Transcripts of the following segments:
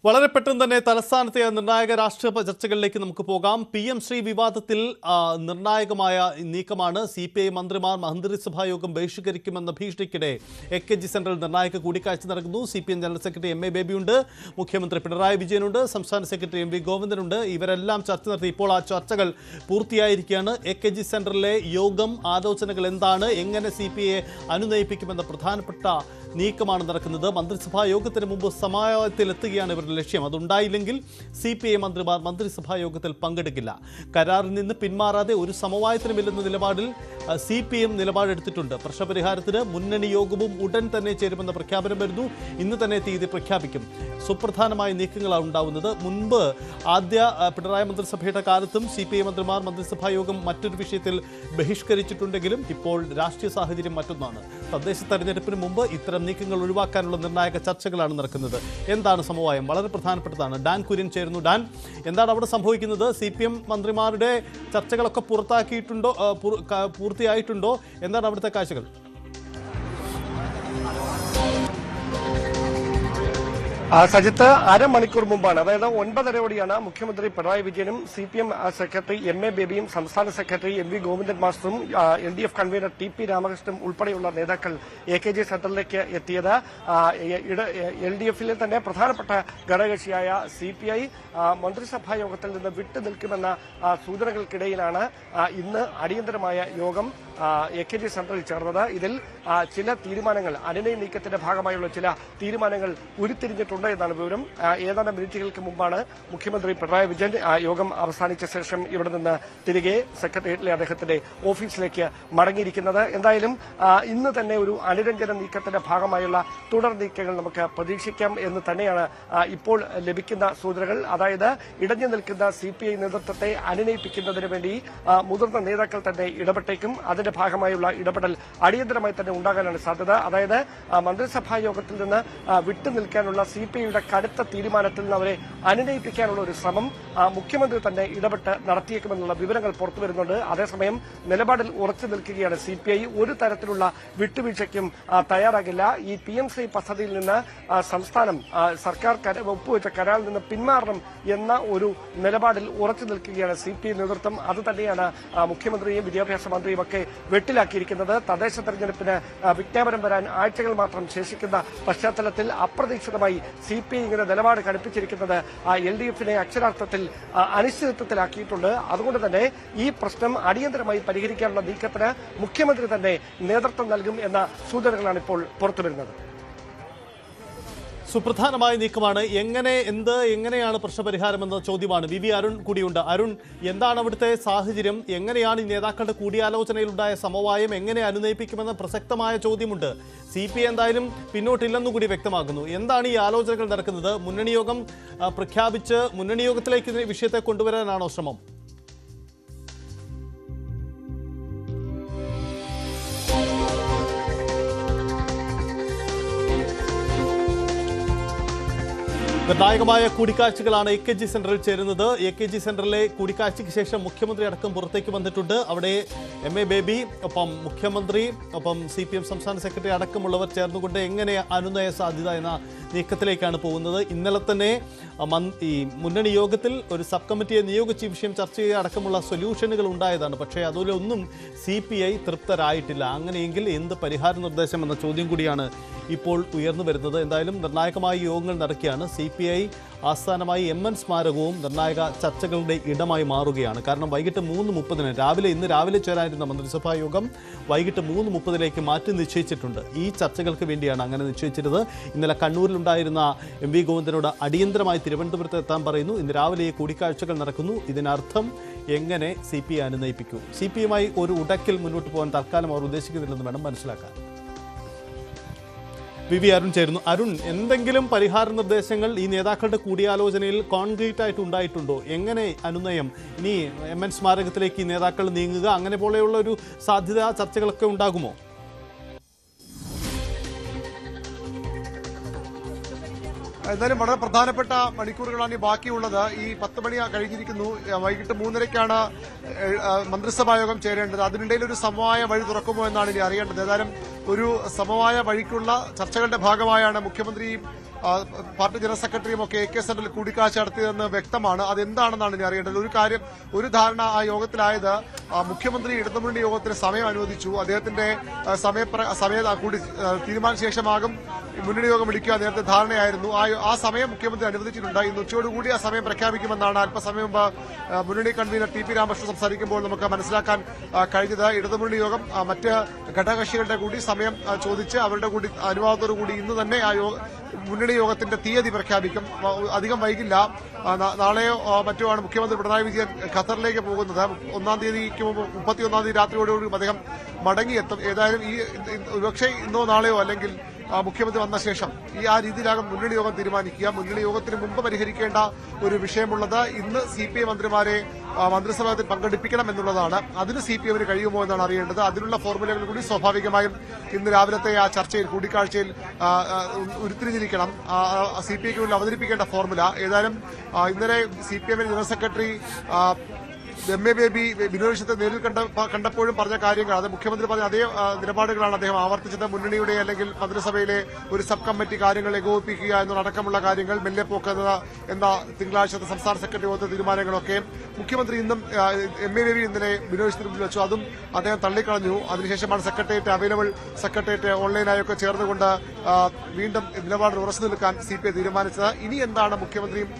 വളരെ പെട്ടെന്ന് തന്നെ തലസ്ഥാനത്തെ നിർണായക രാഷ്ട്രീയ ചർച്ചകളിലേക്ക് നമുക്ക് പോകാം. PM ശ്രീ വിവാദത്തിൽ നിർണായകമായ നീക്കമാണ്. CPI മന്ത്രിമാർ മന്ത്രിസഭാ യോഗം ബഹിഷ്കരിക്കുമെന്ന ഭീഷണിക്കിടെ AKG സെന്ററിൽ നിർണായക കൂടിക്കാഴ്ച നടക്കുന്നു. CPM ജനറൽ സെക്രട്ടറി MA ബേബിയുണ്ട്, മുഖ്യമന്ത്രി പിണറായി വിജയനുണ്ട്, സംസ്ഥാന സെക്രട്ടറി MV ഗോവിന്ദനുണ്ട്. ഇവരെല്ലാം ചർച്ച നടത്തി. ഇപ്പോൾ ആ ചർച്ചകൾ പൂർത്തിയായിരിക്കുകയാണ്. AKG സെന്ററിലെ യോഗം ആലോചനകൾ എന്താണ്, എങ്ങനെ CPIയെ അനുനയിപ്പിക്കുമെന്ന പ്രധാനപ്പെട്ട നീക്കമാണ് നടക്കുന്നത്. മന്ത്രിസഭാ യോഗത്തിന് മുമ്പ് സമായത്തിലെത്തുകയാണ് ഇവരുടെ ലക്ഷ്യം. അതുണ്ടായില്ലെങ്കിൽ CPI മന്ത്രിമാർ മന്ത്രിസഭാ യോഗത്തിൽ പങ്കെടുക്കില്ല. കരാറിൽ നിന്ന് പിന്മാറാതെ ഒരു സമവായത്തിനുമില്ലെന്ന നിലപാടിൽ CPM നിലപാടെടുത്തിട്ടുണ്ട്. പ്രശ്നപരിഹാരത്തിന് മുന്നണി യോഗവും ഉടൻ തന്നെ ചേരുമെന്ന പ്രഖ്യാപനം വരുന്നു. ഇന്ന് തന്നെ തീയതി പ്രഖ്യാപിക്കും. സുപ്രധാനമായ നീക്കങ്ങളാണ് ഉണ്ടാവുന്നത്. മുൻപ് ആദ്യ പിണറായി മന്ത്രിസഭയുടെ കാലത്തും CPI മന്ത്രിമാർ മന്ത്രിസഭാ യോഗം മറ്റൊരു വിഷയത്തിൽ ബഹിഷ്കരിച്ചിട്ടുണ്ടെങ്കിലും ഇപ്പോൾ രാഷ്ട്രീയ സാഹചര്യം മറ്റൊന്നാണ്. തദ്ദേശ തെരഞ്ഞെടുപ്പിന് മുമ്പ് ഇത്തരം നീക്കങ്ങൾ ഒഴിവാക്കാനുള്ള നിർണായക ചർച്ചകളാണ് നടക്കുന്നത്. എന്താണ് സമവായം? വളരെ പ്രധാനപ്പെട്ടതാണ്. ഡാൻ കുര്യൻ ചേരുന്നു. ഡാൻ, എന്താണ് അവിടെ സംഭവിക്കുന്നത്? CPM മന്ത്രിമാരുടെ ചർച്ചകളൊക്കെ പൂർത്തിയായിട്ടുണ്ടോ? എന്താണ് അവിടുത്തെ കാഴ്ചകൾ? സജിത്ത്, അരമണിക്കൂർ മുമ്പാണ്, അതായത് 9:30 മുഖ്യമന്ത്രി പിണറായി വിജയനും CPM സെക്രട്ടറി MA ബേബിയും സംസ്ഥാന സെക്രട്ടറി MV ഗോവിന്ദൻ മാസ്റ്ററും LDF കൺവീനർ TP രാമകൃഷ്ണനും ഉൾപ്പെടെയുള്ള നേതാക്കൾ AKG സെന്ററിലേക്ക് എത്തിയത്. LDFിലെ തന്നെ പ്രധാനപ്പെട്ട ഘടകകക്ഷിയായ CPI മന്ത്രിസഭാ യോഗത്തിൽ നിന്ന് വിട്ടുനിൽക്കുമെന്ന സൂചനകൾക്കിടയിലാണ് ഇന്ന് അടിയന്തരമായ യോഗം AKG സെന്ററിൽ ചേർന്നത്. ഇതിൽ ചില തീരുമാനങ്ങൾ, അനുനയ നീക്കത്തിന്റെ ഭാഗമായുള്ള ചില തീരുമാനങ്ങൾ ഉരുത്തിരിഞ്ഞിട്ടുണ്ട് എന്നാണ് വിവരം. ഏതാനും മിനിറ്റുകൾക്ക് മുമ്പാണ് മുഖ്യമന്ത്രി പിണറായി വിജയൻ യോഗം അവസാനിച്ച ശേഷം ഇവിടെ നിന്ന് തിരികെ സെക്രട്ടേറിയറ്റിലെ അദ്ദേഹത്തിന്റെ ഓഫീസിലേക്ക് മടങ്ങിയിരിക്കുന്നത്. എന്തായാലും ഇന്ന് തന്നെ ഒരു അനുരഞ്ജന നീക്കത്തിന്റെ ഭാഗമായുള്ള തുടർ നീക്കങ്ങൾ നമുക്ക് പ്രതീക്ഷിക്കാം എന്ന് തന്നെയാണ് ഇപ്പോൾ ലഭിക്കുന്ന സൂചനകൾ. അതായത് ഇടഞ്ഞു നിൽക്കുന്ന CPI നേതൃത്വത്തെ അനുനയിപ്പിക്കുന്നതിന് വേണ്ടി മുതിർന്ന നേതാക്കൾ തന്നെ ഇടപെട്ടേക്കും. അതിന്റെ ഭാഗമായുള്ള ഇടപെടൽ അടിയന്തരമായി തന്നെ ഉണ്ടാകാനാണ് സാധ്യത. അതായത് മന്ത്രിസഭാ യോഗത്തിൽ നിന്ന് വിട്ടുനിൽക്കാനുള്ള CPIയുടെ കടുത്ത തീരുമാനത്തിൽ നിന്ന് അവരെ അനുനയിപ്പിക്കാനുള്ള ഒരു ശ്രമം മുഖ്യമന്ത്രി തന്നെ ഇടപെട്ട് നടത്തിയേക്കുമെന്നുള്ള വിവരങ്ങൾ പുറത്തുവരുന്നുണ്ട്. അതേസമയം നിലപാടിൽ ഉറച്ചു നിൽക്കുകയാണ് CPI. ഒരു തരത്തിലുള്ള വിട്ടുവീഴ്ചയ്ക്കും തയ്യാറാകില്ല. ഈ PMC പദ്ധതിയിൽ നിന്ന് സംസ്ഥാനം സർക്കാർ ഒപ്പുവെച്ച കരാറിൽ നിന്ന് പിന്മാറണം എന്ന ഒരു നിലപാടിൽ ഉറച്ചു നിൽക്കുകയാണ് CPI നേതൃത്വം. അത് തന്നെയാണ് മുഖ്യമന്ത്രിയും വിദ്യാഭ്യാസ മന്ത്രിയും ഒക്കെ വെട്ടിലാക്കിയിരിക്കുന്നത്. തദ്ദേശ തെരഞ്ഞെടുപ്പിന് വിജ്ഞാപനം വരാൻ ആഴ്ചകൾ മാത്രം ശേഷിക്കുന്ന പശ്ചാത്തലത്തിൽ അപ്രതീക്ഷിതമായി CPI ഇങ്ങനെ നിലപാട് കടുപ്പിച്ചിരിക്കുന്നത് LDFിനെ അക്ഷരാർത്ഥത്തിൽ അനിശ്ചിതത്വത്തിലാക്കിയിട്ടുണ്ട്. അതുകൊണ്ട് തന്നെ ഈ പ്രശ്നം അടിയന്തരമായി പരിഹരിക്കാനുള്ള നീക്കത്തിന് മുഖ്യമന്ത്രി തന്നെ നേതൃത്വം നൽകും എന്ന സൂചനകളാണ് ഇപ്പോൾ പുറത്തുവരുന്നത്. സുപ്രധാനമായ നീക്കമാണ്. എങ്ങനെയാണ് പ്രശ്നപരിഹാരമെന്ന ചോദ്യമാണ്. VV അരുൺ കൂടിയുണ്ട്. അരുൺ, എന്താണ് അവിടുത്തെ സാഹചര്യം? എങ്ങനെയാണ് ഈ നേതാക്കളുടെ കൂടിയാലോചനയിലുണ്ടായ സമവായം എങ്ങനെ അനുനയിപ്പിക്കുമെന്ന പ്രസക്തമായ ചോദ്യമുണ്ട്. CPI എന്തായാലും പിന്നോട്ടില്ലെന്നു കൂടി വ്യക്തമാക്കുന്നു. എന്താണ് ഈ ആലോചനകൾ നടക്കുന്നത്? മുന്നണി യോഗം പ്രഖ്യാപിച്ച് മുന്നണി യോഗത്തിലേക്ക് വിഷയത്തെ കൊണ്ടുവരാനാണോ ശ്രമം? നിർണായകമായ കൂടിക്കാഴ്ചകളാണ് AKG സെന്ററിൽ ചേരുന്നത്. AKG സെന്ററിലെ കൂടിക്കാഴ്ചയ്ക്ക് ശേഷം മുഖ്യമന്ത്രി അടക്കം പുറത്തേക്ക് വന്നിട്ടുണ്ട്. അവിടെ MA ബേബി, ഒപ്പം മുഖ്യമന്ത്രി, ഒപ്പം CPM സംസ്ഥാന സെക്രട്ടറി അടക്കമുള്ളവർ ചേർന്നുകൊണ്ട് എങ്ങനെ അനുനയ സാധ്യത എന്ന നീക്കത്തിലേക്കാണ് പോകുന്നത്. ഇന്നലെ തന്നെ ഈ മുന്നണി യോഗത്തിൽ ഒരു സബ് കമ്മിറ്റിയെ നിയോഗിച്ച വിഷയം ചർച്ച ചെയ്യുക അടക്കമുള്ള സൊല്യൂഷനുകൾ ഉണ്ടായതാണ്. പക്ഷേ അതിലൊന്നും CPI തൃപ്തരായിട്ടില്ല. അങ്ങനെയെങ്കിൽ എന്ത് പരിഹാര നിർദ്ദേശം എന്ന ചോദ്യം കൂടിയാണ് ഇപ്പോൾ ഉയർന്നു വരുന്നത്. എന്തായാലും നിർണായകമായ യോഗങ്ങൾ നടക്കുകയാണ്. CPI ആസ്ഥാനമായി MN സ്മാരകവും നിർണായക ചർച്ചകളുടെ ഇടമായി മാറുകയാണ്. കാരണം വൈകിട്ട് 3:30 ഇന്ന് രാവിലെ ചേരാനിരുന്ന മന്ത്രിസഭാ യോഗം വൈകിട്ട് 3:30 മാറ്റി നിശ്ചയിച്ചിട്ടുണ്ട്. ഈ ചർച്ചകൾക്ക് വേണ്ടിയാണ് അങ്ങനെ നിശ്ചയിച്ചിരുന്നത്. ഇന്നലെ കണ്ണൂരിലുണ്ടായിരുന്ന MV ഗോവിന്ദനോട് അടിയന്തരമായി തിരുവനന്തപുരത്ത് എത്താൻ പറയുന്നു. ഇന്ന് രാവിലെ കൂടിക്കാഴ്ചകൾ നടക്കുന്നു. ഇതിനർത്ഥം എങ്ങനെ CPI അനുനയിപ്പിക്കൂ? CPIയുമായി ഒരു ഉടക്കിൽ മുന്നോട്ട് പോകാൻ തൽക്കാലം അവർ ഉദ്ദേശിക്കുന്നില്ലെന്ന് വേണം മനസ്സിലാക്കാൻ. VV അരുൺ ചേരുന്നു. അരുൺ, എന്തെങ്കിലും പരിഹാര നിർദ്ദേശങ്ങൾ ഈ നേതാക്കളുടെ കൂടിയാലോചനയിൽ കോൺക്രീറ്റ് ആയിട്ട് ഉണ്ടായിട്ടുണ്ടോ? എങ്ങനെ അനുനയം? ഇനി MN സ്മാരകത്തിലേക്ക് ഈ നേതാക്കൾ നീങ്ങുക, അങ്ങനെ പോലെയുള്ള ഒരു സാധ്യത ചർച്ചകളൊക്കെ ഉണ്ടാകുമോ? എന്തായാലും വളരെ പ്രധാനപ്പെട്ട മണിക്കൂറുകളാണ് ഈ ബാക്കിയുള്ളത്. ഈ 10 മണി കഴിഞ്ഞിരിക്കുന്നു. വൈകിട്ട് 3:30 മന്ത്രിസഭാ യോഗം ചേരേണ്ടത്. അതിനിടയിൽ ഒരു സമവായ വഴി തുറക്കുമോ എന്നാണ് ഇനി അറിയേണ്ടത്. ഏതായാലും ഒരു സമവായ വഴിക്കുള്ള ചർച്ചകളുടെ ഭാഗമായാണ് മുഖ്യമന്ത്രിയും പാർട്ടി ജനറൽ സെക്രട്ടറിയും ഒക്കെ AK സെന്ററിൽ കൂടിക്കാഴ്ച നടത്തിയതെന്ന് വ്യക്തമാണ്. അതെന്താണെന്നാണ് ഇനി അറിയേണ്ടത്. ഒരു ധാരണ ആ യോഗത്തിലായത് മുഖ്യമന്ത്രി ഇടതുമുന്നണി യോഗത്തിന് സമയം അനുവദിച്ചു. അദ്ദേഹത്തിന്റെ കൂടി തീരുമാന ശേഷമാകും മുന്നണി യോഗം വിളിക്കുക നേരത്തെ ധാരണയായിരുന്നു. ആ സമയം മുഖ്യമന്ത്രി അനുവദിച്ചിട്ടുണ്ട്. ഇന്ന് ഉച്ചയോടുകൂടി ആ സമയം പ്രഖ്യാപിക്കുമെന്നാണ് അല്പസമയം മുമ്പ് മുന്നണി കൺവീനർ TP രാമകൃഷ്ണൻ സംസാരിക്കുമ്പോൾ നമുക്ക് മനസ്സിലാക്കാൻ കഴിഞ്ഞത്. ഇടതുമുന്നണി യോഗം മറ്റ് ഘടകകക്ഷികളുടെ കൂടി സമയം ചോദിച്ച് അവരുടെ കൂടി അനുവാദത്തോടുകൂടി ഇന്ന് തന്നെ ആ മുന്നണി യോഗത്തിന്റെ തീയതി പ്രഖ്യാപിക്കും. അധികം വൈകില്ല. നാളെയോ മറ്റുമാണ് മുഖ്യമന്ത്രി പിണറായി വിജയൻ ഖത്തറിലേക്ക് പോകുന്നത്. 1-ാം തീയതിക്ക് മുമ്പ് 31-ാം തീയതി രാത്രിയോടുകൂടി അദ്ദേഹം മടങ്ങിയെത്തും. ഏതായാലും ഒരുപക്ഷെ ഇന്നോ നാളെയോ അല്ലെങ്കിൽ മുഖ്യമന്ത്രി വന്ന ശേഷം ആ രീതിയിലാകും മുന്നണി യോഗം തീരുമാനിക്കുക. മുന്നണി യോഗത്തിന് മുമ്പ് പരിഹരിക്കേണ്ട ഒരു വിഷയമുള്ളത് ഇന്ന് CPI മന്ത്രിമാരെ മന്ത്രിസഭയിൽ പങ്കെടുപ്പിക്കണം എന്നുള്ളതാണ്. അതിന് CPM കഴിയുമോ എന്നാണ് അറിയേണ്ടത്. അതിനുള്ള ഫോർമുലകൾ കൂടി സ്വാഭാവികമായും ഇന്ന് രാവിലത്തെ ആ ചർച്ചയിൽ കൂടിക്കാഴ്ചയിൽ ഉരുത്തിരിഞ്ഞിരിക്കണം. CPIക്ക് മുന്നിൽ അവതരിപ്പിക്കേണ്ട ഫോർമുല. ഏതായാലും ഇന്നലെ CPM general secretary MA Baby Vinod വിശ്വത്തെ നേരിൽ കണ്ടപ്പോഴും പറഞ്ഞ കാര്യങ്ങൾ, അത് മുഖ്യമന്ത്രി പറഞ്ഞ അതേ നിലപാടുകളാണ് അദ്ദേഹം ആവർത്തിച്ചത്. മുന്നണിയുടെ അല്ലെങ്കിൽ മന്ത്രിസഭയിലെ ഒരു സബ് കമ്മിറ്റി കാര്യങ്ങൾ ഏകോപിപ്പിക്കുക എന്നതടക്കമുള്ള കാര്യങ്ങൾ, മെല്ലെ പോക്കുക എന്ന തിങ്കളാഴ്ചത്തെ സംസ്ഥാന സെക്രട്ടറി യോഗത്തെ തീരുമാനങ്ങളൊക്കെ മുഖ്യമന്ത്രി ഇന്നും MA ബേബി ഇന്നലെ വിനോദ് വിശ്വത്തിന് മുന്നിൽ വെച്ചു. അതും അദ്ദേഹം തള്ളിക്കളഞ്ഞു. അതിനുശേഷമാണ് സെക്രട്ടേറിയറ്റ് ഓൺലൈനായൊക്കെ ചേർന്നുകൊണ്ട് വീണ്ടും നിലപാട് ഉറച്ചു നിൽക്കാൻ CPI തീരുമാനിച്ചത്. ഇനി എന്താണ് മുഖ്യമന്ത്രിയും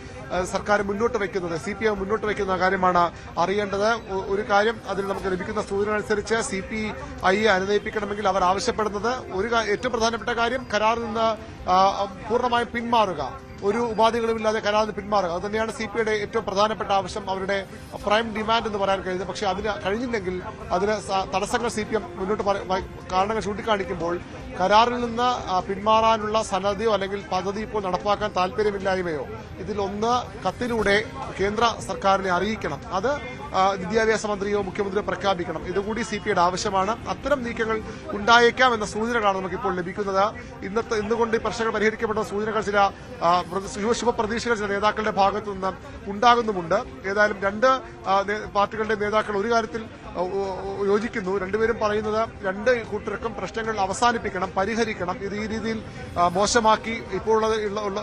സർക്കാർ മുന്നോട്ട് വയ്ക്കുന്നത്, CPI മുന്നോട്ട് വയ്ക്കുന്ന കാര്യമാണ് അറിയേണ്ടത്. ഒരു കാര്യം, അതിൽ നമുക്ക് ലഭിക്കുന്ന സൂചന അനുസരിച്ച് CPI അനുനയിപ്പിക്കണമെങ്കിൽ അവർ ആവശ്യപ്പെടുന്നത് ഏറ്റവും പ്രധാനപ്പെട്ട കാര്യം കരാറിൽ നിന്ന് പൂർണ്ണമായും പിന്മാറുക, ഒരു ഉപാധികളുമില്ലാതെ കരാറിൽ പിന്മാറുക. അത് തന്നെയാണ് CPIയുടെ ഏറ്റവും പ്രധാനപ്പെട്ട ആവശ്യം, അവരുടെ പ്രൈം ഡിമാൻഡ് എന്ന് പറയാൻ കഴിയുന്നത്. പക്ഷേ അതിന് കഴിഞ്ഞില്ലെങ്കിൽ അതിന് തടസ്സങ്ങൾ CPM മുന്നോട്ട് കാരണങ്ങൾ ചൂണ്ടിക്കാണിക്കുമ്പോൾ കരാറിൽ നിന്ന് പിന്മാറാനുള്ള സന്നദ്ധയോ അല്ലെങ്കിൽ പദ്ധതി ഇപ്പോൾ നടപ്പാക്കാൻ താല്പര്യമില്ലായ്മയോ ഇതിലൊന്ന് കത്തിലൂടെ കേന്ദ്ര സർക്കാരിനെ അറിയിക്കണം. അത് വിദ്യാഭ്യാസ മന്ത്രിയോ മുഖ്യമന്ത്രിയോ പ്രഖ്യാപിക്കണം. ഇതുകൂടി CPIയുടെ ആവശ്യമാണ്. അത്തരം നീക്കങ്ങൾ ഉണ്ടായേക്കാം എന്ന സൂചനകളാണ് നമുക്കിപ്പോൾ ലഭിക്കുന്നത്. ഇന്നുകൊണ്ട് ഈ പ്രശ്നങ്ങൾ പരിഹരിക്കപ്പെട്ട സൂചനകൾ ചില ശുഭപ്രതീക്ഷകൾ ചില നേതാക്കളുടെ ഭാഗത്തു നിന്ന് ഉണ്ടാകുന്നുമുണ്ട്. ഏതായാലും രണ്ട് പാർട്ടികളുടെ നേതാക്കൾ ഒരു കാര്യത്തിൽ യോജിക്കുന്നു. രണ്ടുപേരും പറയുന്നത് രണ്ട് കൂട്ടർക്കും പ്രശ്നങ്ങൾ അവസാനിപ്പിക്കണം, പരിഹരിക്കണം. ഇത് ഈ രീതിയിൽ മോശമാക്കി ഇപ്പോൾ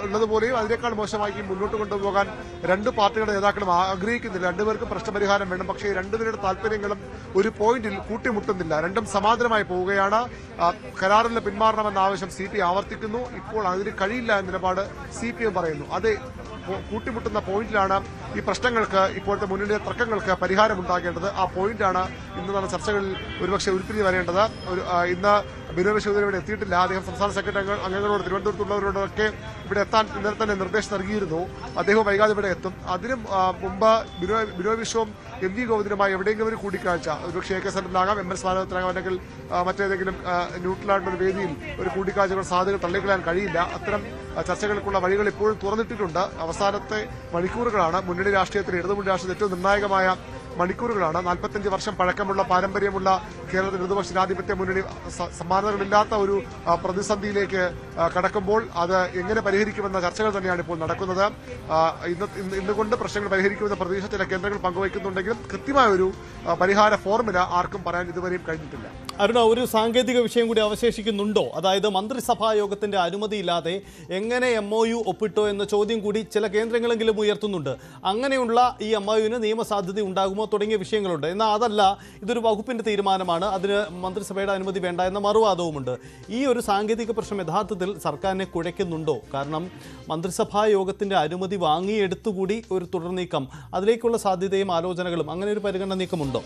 ഉള്ളതുപോലെയും അതിനേക്കാൾ മോശമാക്കി മുന്നോട്ട് കൊണ്ടുപോകാൻ രണ്ട് പാർട്ടികളുടെ നേതാക്കളും ആഗ്രഹിക്കുന്നില്ല. രണ്ടുപേർക്കും പ്രശ്നപരിഹാരം വേണം. പക്ഷേ രണ്ടുപേരുടെ താല്പര്യങ്ങളും ഒരു പോയിന്റിൽ കൂട്ടിമുട്ടുന്നില്ല. രണ്ടും സമാന്തരമായി പോവുകയാണ്. കരാറിൽ പിന്മാറണമെന്ന ആവശ്യം CPI ആവർത്തിക്കുന്നു. ഇപ്പോൾ അതിന് കഴിയില്ല എന്ന നിലപാട് CPM പറയുന്നു. അത് കൂട്ടിമുട്ടുന്ന പോയിന്റിലാണ് ഈ പ്രശ്നങ്ങൾക്ക്, ഇപ്പോഴത്തെ മുന്നണിയിലെ തർക്കങ്ങൾക്ക് പരിഹാരമുണ്ടാകേണ്ടത്. ആ പോയിന്റാണ് ഇന്ന് നടന്ന ചർച്ചകളിൽ ഒരുപക്ഷെ ഉരുത്തിരിഞ്ഞ് വരേണ്ടത്. ഇന്ന് വിനോദ് വിശ്വ ഇവിടെ എത്തിയിട്ടില്ല. അദ്ദേഹം സംസ്ഥാന സെക്രട്ടറി അംഗങ്ങളോട് തിരുവനന്തപുരത്തുള്ളവരോടൊക്കെ ഇവിടെ എത്താൻ ഇന്നലെ തന്നെ നിർദ്ദേശം നൽകിയിരുന്നു. അദ്ദേഹം വൈകാതെ ഇവിടെ എത്തും. അതിനും മുമ്പ് വിനോദ് വിശ്വവും MV ഗോവിന്ദനുമായി എവിടെയെങ്കിലും ഒരു കൂടിക്കാഴ്ച, ഒരുപക്ഷെ AK സെന്ററിലാകാം, MS സ്മാരകത്തിലാകാം, അല്ലെങ്കിൽ മറ്റേതെങ്കിലും ന്യൂട്രലായിട്ടുള്ള വേദിയിൽ ഒരു കൂടിക്കാഴ്ചകൾ സാധ്യതകൾ തള്ളിക്കളയാൻ കഴിയില്ല. അത്തരം ചർച്ചകൾക്കുള്ള വഴികൾ ഇപ്പോഴും തുറന്നിട്ടിട്ടുണ്ട്. അവസാനത്തെ മണിക്കൂറുകളാണ് മുന്നണി രാഷ്ട്രീയത്തിൽ, ഇടതുമുന്നണി രാഷ്ട്രീയത്തിൽ ഏറ്റവും നിർണായകമായ മണിക്കൂറുകളാണ്. 45 വർഷം പഴക്കമുള്ള പാരമ്പര്യമുള്ള കേരളത്തിൽ ഇടതുപക്ഷ ജനാധിപത്യ മുന്നണി സമാനതകളില്ലാത്ത ഒരു പ്രതിസന്ധിയിലേക്ക് കടക്കുമ്പോൾ അത് എങ്ങനെ പരിഹരിക്കുമെന്ന ചർച്ചകൾ തന്നെയാണ് ഇപ്പോൾ നടക്കുന്നത്. ഇന്നുകൊണ്ട് പ്രശ്നങ്ങൾ പരിഹരിക്കുമെന്ന പ്രതീക്ഷ ചില കേന്ദ്രങ്ങൾ പങ്കുവയ്ക്കുന്നുണ്ടെങ്കിലും കൃത്യമായ ഒരു പരിഹാര ഫോർമുല ആർക്കും പറയാൻ ഇതുവരെയും കഴിഞ്ഞിട്ടില്ല. അരുണ, ഒരു സാങ്കേതിക വിഷയം കൂടി അവശേഷിക്കുന്നുണ്ടോ? അതായത് മന്ത്രിസഭാ യോഗത്തിന്റെ അനുമതിയില്ലാതെ എങ്ങനെ MOU ഒപ്പിട്ടോ എന്ന ചോദ്യം കൂടി ചില കേന്ദ്രങ്ങളെങ്കിലും ഉയർത്തുന്നുണ്ട്. അങ്ങനെയുള്ള ഈ MOUവിന് നിയമസാധ്യത ഉണ്ടാകുമോ തുടങ്ങിയ വിഷയങ്ങളുണ്ട്. എന്നാൽ അതല്ല, ഇതൊരു വകുപ്പിന്റെ തീരുമാനമാണ്, അതിന് മന്ത്രിസഭയുടെ അനുമതി വേണ്ട എന്ന മറുവാദവുമുണ്ട്. ഈ ഒരു സാങ്കേതിക പ്രശ്നം യഥാർത്ഥത്തിൽ സർക്കാരിനെ കുഴയ്ക്കുന്നുണ്ടോ? കാരണം മന്ത്രിസഭാ യോഗത്തിന്റെ അനുമതി വാങ്ങിയെടുത്തുകൂടി ഒരു തുടർ നീക്കം, അതിലേക്കുള്ള സാധ്യതയും ആലോചനകളും, അങ്ങനെ ഒരു പരിഗണന നീക്കമുണ്ടോ?